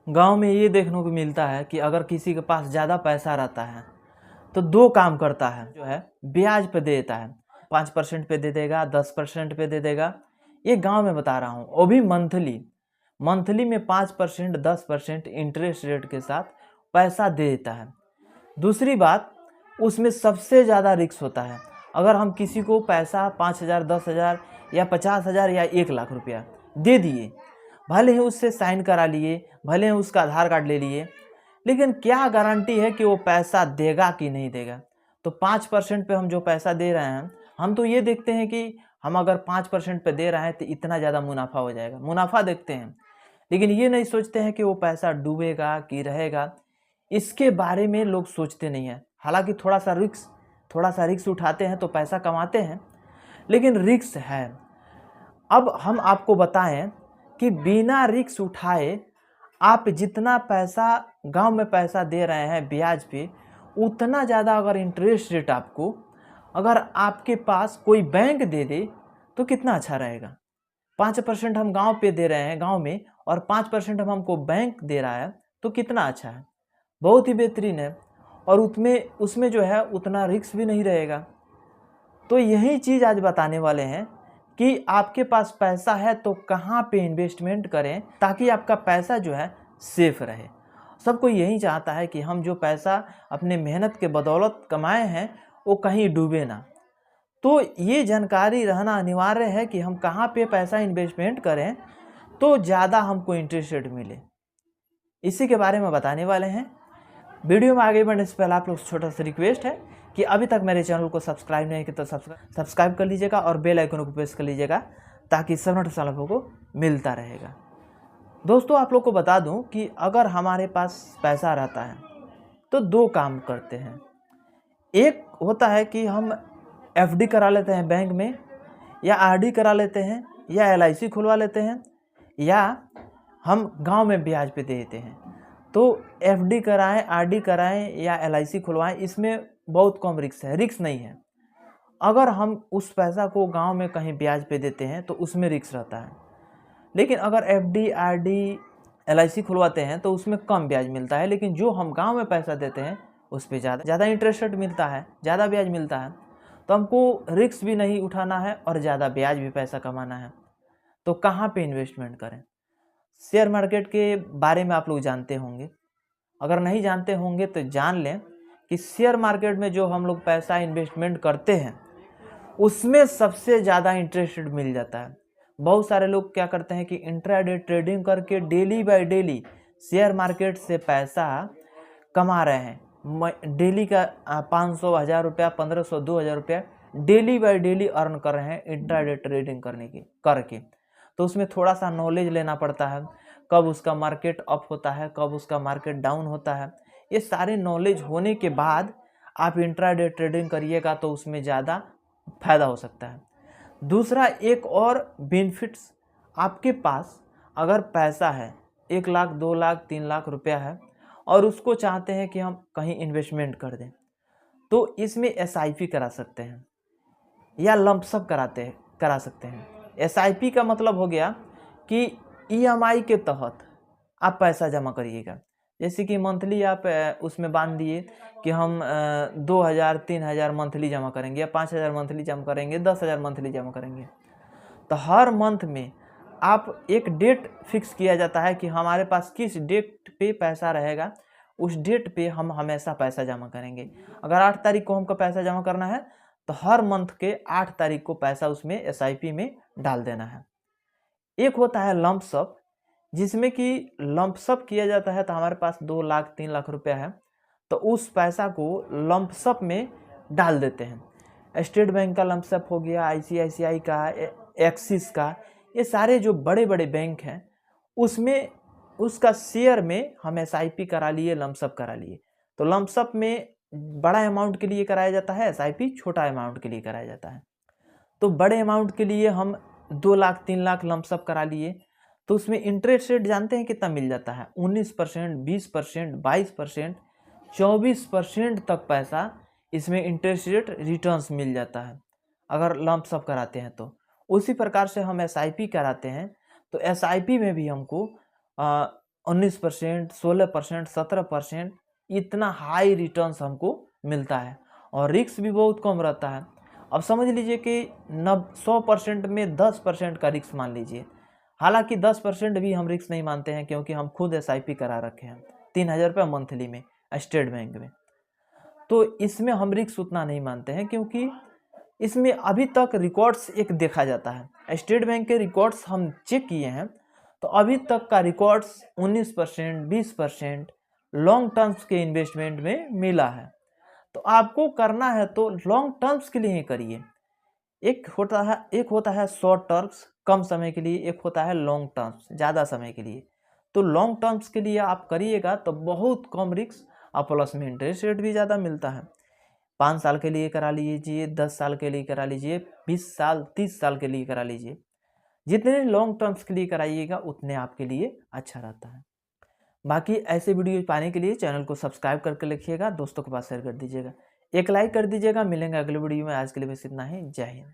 गांव में ये देखने को मिलता है कि अगर किसी के पास ज़्यादा पैसा रहता है तो दो काम करता है, जो है ब्याज पे देता है। 5% पे दे देगा, 10% पे दे देगा। ये गांव में बता रहा हूँ, वो भी मंथली। मंथली में 5% 10% इंटरेस्ट रेट के साथ पैसा दे देता है। दूसरी बात, उसमें सबसे ज़्यादा रिस्क होता है। अगर हम किसी को पैसा 5,000 10,000 या 50,000 या 1,00,000 रुपया दे दिए, भले ही उससे साइन करा लिए, भले ही उसका आधार कार्ड ले लिए, लेकिन क्या गारंटी है कि वो पैसा देगा कि नहीं देगा। तो 5% पे हम जो पैसा दे रहे हैं, हम तो ये देखते हैं कि हम अगर 5% पे दे रहे हैं तो इतना ज़्यादा मुनाफा हो जाएगा, मुनाफा देखते हैं। लेकिन ये नहीं सोचते हैं कि वो पैसा डूबेगा कि रहेगा। इसके बारे में लोग सोचते नहीं हैं। हालांकि थोड़ा सा रिस्क उठाते हैं तो पैसा कमाते हैं, लेकिन रिस्क है। अब हम आपको बताएं कि बिना रिस्क उठाए आप जितना पैसा गांव में पैसा दे रहे हैं ब्याज पे, उतना ज़्यादा अगर इंटरेस्ट रेट आपको अगर आपके पास कोई बैंक दे दे तो कितना अच्छा रहेगा। 5% हम गांव पे दे रहे हैं गांव में, और 5% हम हमको बैंक दे रहा है, तो कितना अच्छा है, बहुत ही बेहतरीन है। और उसमें जो है उतना रिस्क भी नहीं रहेगा। तो यही चीज़ आज बताने वाले हैं कि आपके पास पैसा है तो कहाँ पे इन्वेस्टमेंट करें ताकि आपका पैसा जो है सेफ रहे। सबको यही चाहता है कि हम जो पैसा अपने मेहनत के बदौलत कमाए हैं वो कहीं डूबे ना। तो ये जानकारी रहना अनिवार्य है कि हम कहाँ पे पैसा इन्वेस्टमेंट करें तो ज़्यादा हमको इंटरेस्ट रेट मिले। इसी के बारे में बताने वाले हैं। वीडियो में आगे बढ़ने से पहले आप लोग छोटा सा रिक्वेस्ट है कि अभी तक मेरे चैनल को सब्सक्राइब नहीं किया तो सब्सक्राइब कर लीजिएगा और बेल आइकन को प्रेस कर लीजिएगा ताकि सब नोटिफिकेशन आप लोगों को मिलता रहेगा। दोस्तों, आप लोग को बता दूं कि अगर हमारे पास पैसा रहता है तो दो काम करते हैं। एक होता है कि हम एफडी करा लेते हैं बैंक में, या आरडी करा लेते हैं, या एलआईसी खुलवा लेते हैं, या हम गांव में ब्याज पे दे देते हैं। तो एफडी कराएं, आरडी कराएं या एलआईसी खुलवाएं, इसमें बहुत कम रिस्क है, रिस्क नहीं है। अगर हम उस पैसा को गांव में कहीं ब्याज पे देते हैं तो उसमें रिस्क रहता है। लेकिन अगर एफडी आरडी एलआईसी खुलवाते हैं तो उसमें कम ब्याज मिलता है, लेकिन जो हम गांव में पैसा देते हैं उस पर ज़्यादा इंटरेस्ट रेट मिलता है, ज़्यादा ब्याज मिलता है। तो हमको रिस्क भी नहीं उठाना है और ज़्यादा ब्याज भी पैसा कमाना है। तो कहाँ पे इन्वेस्टमेंट करें? शेयर मार्केट के बारे में आप लोग जानते होंगे। अगर नहीं जानते होंगे तो जान लें कि शेयर मार्केट में जो हम लोग पैसा इन्वेस्टमेंट करते हैं उसमें सबसे ज़्यादा इंटरेस्ट रेट मिल जाता है। बहुत सारे लोग क्या करते हैं कि इंट्राडे ट्रेडिंग करके daily by daily share market से पैसा कमा रहे हैं। डेली का 500 1000 रुपया, 1500 2000 रुपया डेली बाय डेली अर्न कर रहे हैं इंट्राडे ट्रेडिंग करके। तो उसमें थोड़ा सा नॉलेज लेना पड़ता है, कब उसका मार्केट अप होता है, कब उसका मार्केट डाउन होता है। ये सारे नॉलेज होने के बाद आप इंट्राडे ट्रेडिंग करिएगा तो उसमें ज़्यादा फायदा हो सकता है। दूसरा एक और बेनिफिट्स, आपके पास अगर पैसा है 1,00,000 2,00,000 3,00,000 रुपया है और उसको चाहते हैं कि हम कहीं इन्वेस्टमेंट कर दें, तो इसमें एसआईपी करा सकते हैं या लंप सम करा सकते हैं। एसआईपी का मतलब हो गया कि ईएमआई के तहत आप पैसा जमा करिएगा। जैसे कि मंथली आप उसमें बांध दिए कि हम 2,000 3,000 मंथली जमा करेंगे, या 5,000 मंथली जमा करेंगे, 10,000 मंथली जमा करेंगे। तो हर मंथ में आप एक डेट फिक्स किया जाता है कि हमारे पास किस डेट पे पैसा रहेगा, उस डेट पे हम हमेशा पैसा जमा करेंगे। अगर 8 तारीख को हमको पैसा जमा करना है तो हर मंथ के 8 तारीख को पैसा उसमें एसआईपी में डाल देना है। एक होता है लंप सम, जिसमें कि लंप सम किया जाता है। तो हमारे पास 2,00,000 3,00,000 रुपया है तो उस पैसा को लंप सम में डाल देते हैं। स्टेट बैंक का लंप सम हो गया, आईसीआईसीआई का, एक्सिस का, ये सारे जो बड़े बड़े बैंक हैं उसमें उसका शेयर में हम एसआईपी करा लिए, लंप सम करा लिए। तो लंप सम में बड़ा अमाउंट के लिए कराया जाता है, एसआईपी छोटा अमाउंट के लिए कराया जाता है। तो बड़े अमाउंट के लिए हम 2,00,000 3,00,000 लंप सम करा लिए, तो उसमें इंटरेस्ट रेट जानते हैं कितना मिल जाता है? 19%, 20%, 22%, 24% तक पैसा इसमें इंटरेस्ट रेट रिटर्न्स मिल जाता है अगर लंप सम कराते हैं तो। उसी प्रकार से हम एसआईपी कराते हैं तो एसआईपी में भी हमको 19%, 16%, 17% इतना हाई रिटर्न्स हमको मिलता है और रिस्क भी बहुत कम रहता है। अब समझ लीजिए कि 100% में 10% का रिस्क मान लीजिए। हालांकि 10% भी हम रिस्क नहीं मानते हैं, क्योंकि हम खुद SIP करा रखे हैं 3000 रुपये मंथली में स्टेट बैंक में। तो इसमें हम रिस्क उतना नहीं मानते हैं, क्योंकि इसमें अभी तक रिकॉर्ड्स एक देखा जाता है। स्टेट बैंक के रिकॉर्ड्स हम चेक किए हैं, तो अभी तक का रिकॉर्ड्स 19%, 20% लॉन्ग टर्म्स के इन्वेस्टमेंट में मिला है। तो आपको करना है तो लॉन्ग टर्म्स के लिए ही करिए। एक होता है शॉर्ट टर्म्स कम समय के लिए, एक होता है लॉन्ग टर्म्स ज़्यादा समय के लिए। तो लॉन्ग टर्म्स के लिए आप करिएगा तो बहुत कम रिस्क और प्लस में इंटरेस्ट रेट भी ज़्यादा मिलता है। 5 साल के लिए करा लीजिए, 10 साल के लिए करा लीजिए, 20 साल 30 साल के लिए करा लीजिए। जितने लॉन्ग टर्म्स के लिए कराइएगा उतने आपके लिए अच्छा रहता है। बाकी ऐसे वीडियो पाने के लिए चैनल को सब्सक्राइब करके लिखिएगा, दोस्तों के पास शेयर कर दीजिएगा, एक लाइक कर दीजिएगा। मिलेंगे अगले वीडियो में। आज के लिए बस इतना ही। जय हिंद।